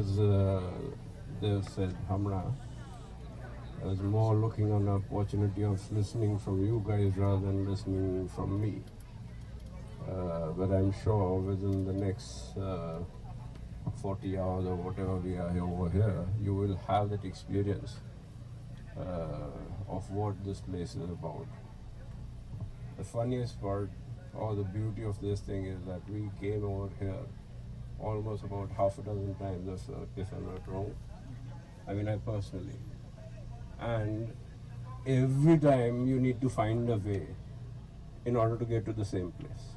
as Dev said, Hamra, I was more looking on the opportunity of listening from you guys rather than listening from me. But I'm sure within the next 40 hours or whatever we are over here, you will have that experience of what this place is about. The funniest part or the beauty of this thing is that we came over here almost about half a dozen times, if I'm not wrong. I mean, I personally. And every time you need to find a way in order to get to the same place.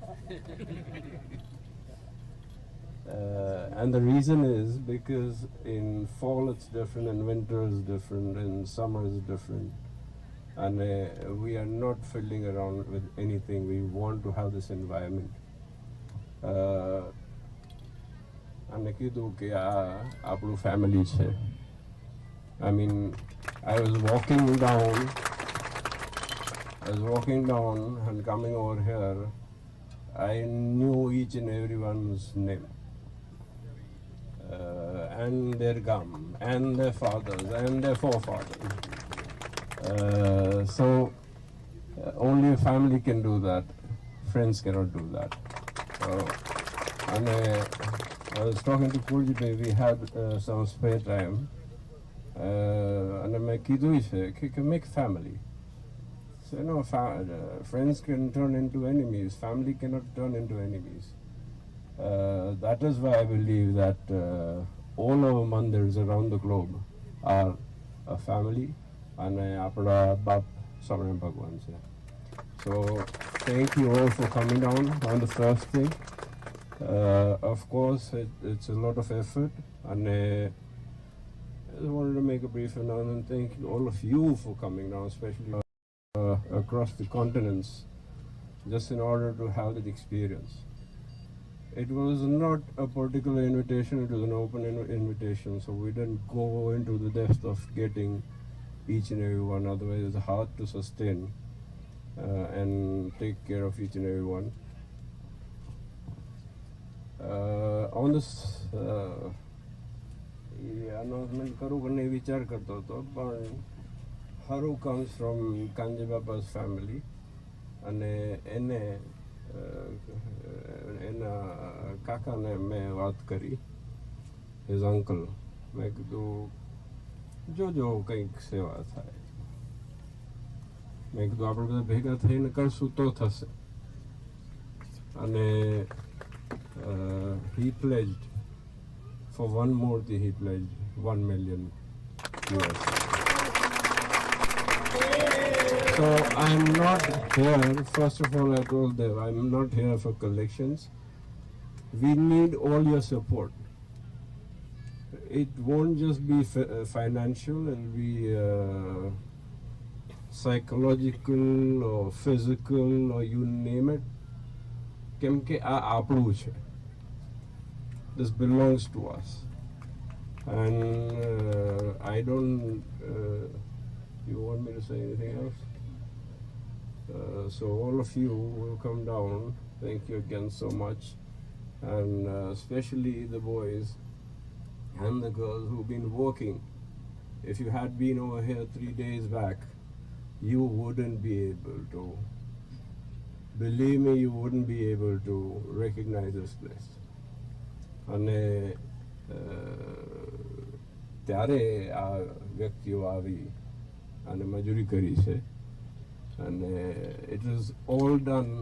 And the reason is because in fall it's different, in winter is different, in summer is different. And we are not fiddling around with anything. We want to have this environment. And I knew that our family is. I mean, I was walking down and coming over here. I knew each and everyone's name. And their gum, and their fathers, and their forefathers. So only a family can do that. Friends cannot do that. And I was talking to Purji, we had some spare time. And I can make family. So no, friends can turn into enemies. Family cannot turn into enemies. That is why I believe that all our mandirs around the globe are a family. And apna Bap Swaminarayan Bhagwan se. So thank you all for coming down on the first thing. Of course, it's a lot of effort, and I just wanted to make a brief announcement. Thank you, all of you, for coming down, especially across the continents, just in order to have that experience. It was not a particular invitation, it was an open invitation, so we didn't go into the depth of getting each and every one, otherwise it's hard to sustain and take care of each and every one. On this announcement karu karne vichar karto to, but Haru comes from Kanji Baba's family, and ene kaka ne main baat kari, his uncle. मैं कहा जो કંઈક સેવા થાય મેં કીધું આપણે બધા ભેગા થઈને કરશું તો થશે અને he pledged for one murti, he pledged 1 million US. So I'm not here, first of all I told them, I'm not here for collections. We need all your support. It won't just be financial, it'll be psychological or physical or you name it. Kemke aa આપણું છે. This belongs to us. And I don't, you want me to say anything else? So all of you will come down. Thank you again so much. And especially the boys and the girls who've been working. If you had been over here 3 days back, you wouldn't be able to, believe me, you wouldn't be able to recognize this place. And ત્યારે આ વ્યક્તિઓ આવી અને મજૂરી કરી છે અને it is all done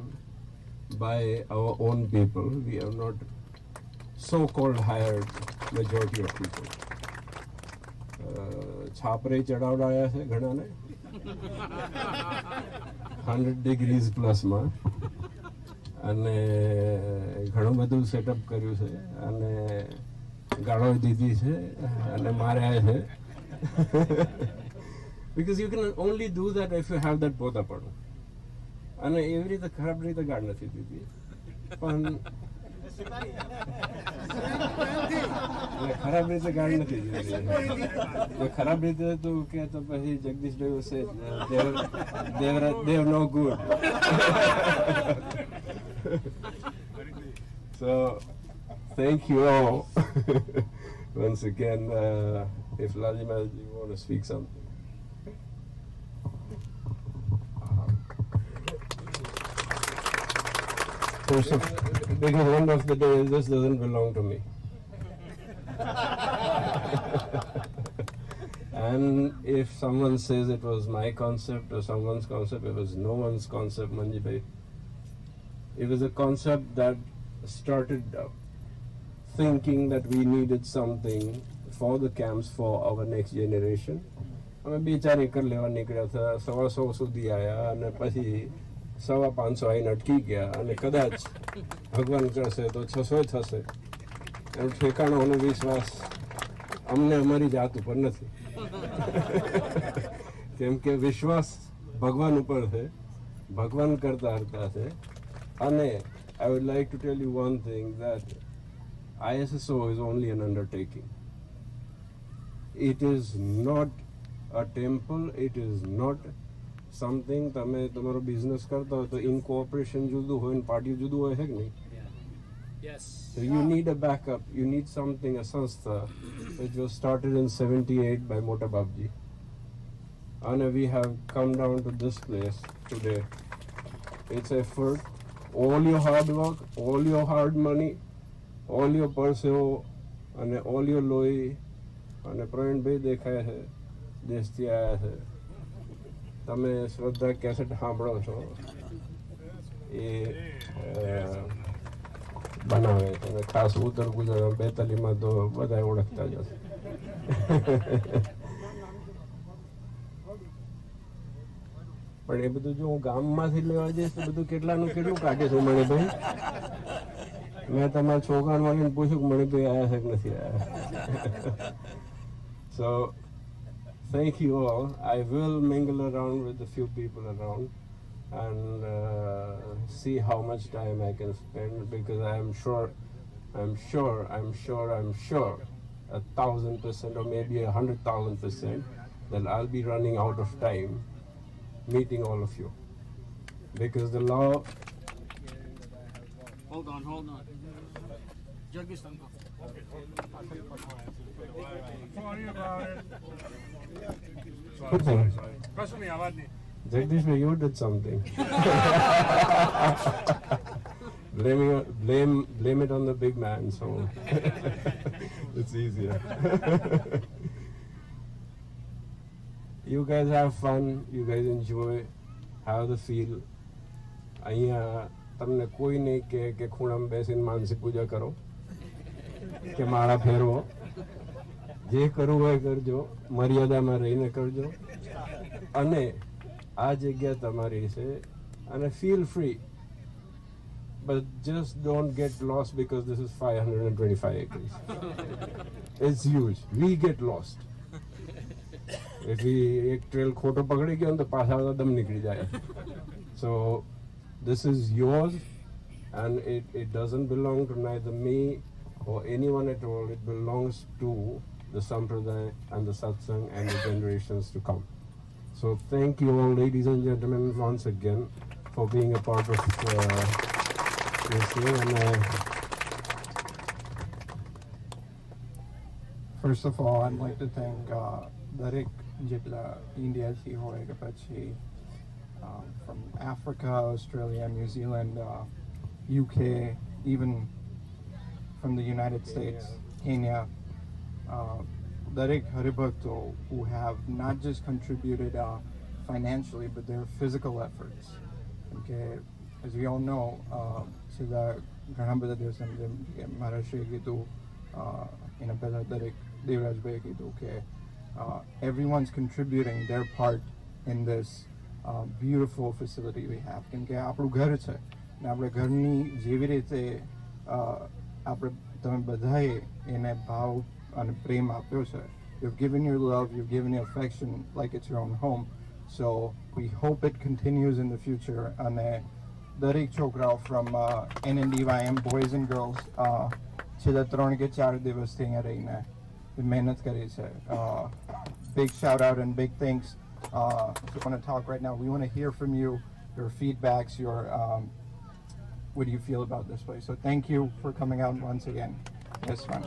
by our own people. We are not so-called hired majority of people. છાપરે ચડાવડાયા છે ઘણાને 100 degrees plus માં અને ઘણું બધું સેટઅપ કર્યું છે અને ગાળો દીધી છે અને માર્યા છે because you can only do that if you have that પોતાપણું અને એવી રીતે ખરાબ રીતે ગાળ નથી દીધી પણ ખરાબ રીતે ગાળ નથી દીધી જો ખરાબ રીતે તું કે તો પછી જગદીશ ભાઈ છે દેવ નો good. So thank you all once again, if Laji Maharaj, you want to speak something. First of, because end of the day, this doesn't belong to me. And if someone says it was my concept or someone's concept, it was no one's concept, Manji bhai. It was a concept that started thinking that we needed something for the camps for our next generation. અમે બે ચાર acre લેવા નીકળ્યા હતા, 100 સુધી આવ્યા અને પછી 550 આવીને અટકી ગયા અને કદાચ ભગવાન કરશે તો 600 થશે. એનું ઠેકાણોનો વિશ્વાસ અમને અમારી જાત ઉપર નથી. કેમ કે વિશ્વાસ ભગવાન ઉપર છે, ભગવાન કરતા હરતા છે. અને I would like to tell you one thing, that ISSO is only an undertaking. It is not a temple, it is not something તમે તમારો બિઝનેસ કરતા હોય તો ઇન કોઓપરેશન જુદું હોય ને પાર્ટી જુદું હોય છે કે નહીં? Yes. So you need a backup, you need something, a sanstha which was started in 78 by Mota Babji. And we have come down to this place today. It's effort, all your hard work, all your hard money, all your persevo, and all your loy, and Praveen bhai દેખાય છે, દેશથી આવ્યા છે. તમે શ્રદ્ધા cassette સાંભળો છો, એ બનાવે છે અને ખાસ ઉત્તર ગુજરાત બેતાલીમાં તો બધા ઓળખતા જ હશે. પણ એ બધું જો હું ગામમાંથી લેવા જઈશ તો બધું કેટલાનું કેટલું કાઢે છે મણિભાઈ? મેં તમારા છોકરા મળીને પૂછ્યું કે મણિભાઈ આવ્યા છે કે નથી આવ્યા? So thank you all. I will mingle around with a few people around and see how much time I can spend, because I'm sure 1,000% or maybe 100,000% that I'll be running out of time meeting all of you, because the law. Hold on. Jagdish uncle. Sorry about it. Good thing. Personally, I want Jagdish, you did something. Blame it on the big man, so it's easier. You guys have fun, you guys enjoy, have the feel. અહીંયા તમને કોઈ નહીં કે ખૂણામાં બેસીને માનસી પૂજા કરો કે માળા ફેરવો. જે કરવું હોય કરજો, મર્યાદામાં રહીને કરજો. અને આ જગ્યા તમારી છે અને feel free. But just don't get lost, because this is 525 acres. It's huge. We get lost. If we एक ट्रेल खोटो पकड़े गया तो पास आधा दम निकल जाए. So this is yours, and it doesn't belong to neither me or anyone at all. It belongs to the Sampradaya and the Satsang and the generations to come. So thank you all, ladies and gentlemen, once again for being a part of this year. And first of all, I'd like to thank Derek Jitla, India, from Africa, Australia, New Zealand, UK, even from the United States, Kenya, Derek Haribhakto, who have not just contributed financially, but their physical efforts. Okay, as we all know, Maharajshri Gitu, in a better Derek Devasya Gitu, okay. Everyone's contributing their part in this beautiful facility we have. કેમ કે આપણું ઘર છે ને આપણે ઘરની જેવી રીતે આપણે તમે બધાએ એને ભાવ અને પ્રેમ આપ્યો છે. You've given your love, you've given your affection like it's your own home. So we hope it continues in the future. અને દરેક છોકરાઓ from NNDYM, boys and girls, છેલ્લા 3 કે 4 દિવસથી અહીંયા રહીને મહેનત કરી છે. Big shout out and big thanks. If you want to talk right now, we want to hear from you, your feedbacks, what do you feel about this place? So thank you for coming out once again. It's fun.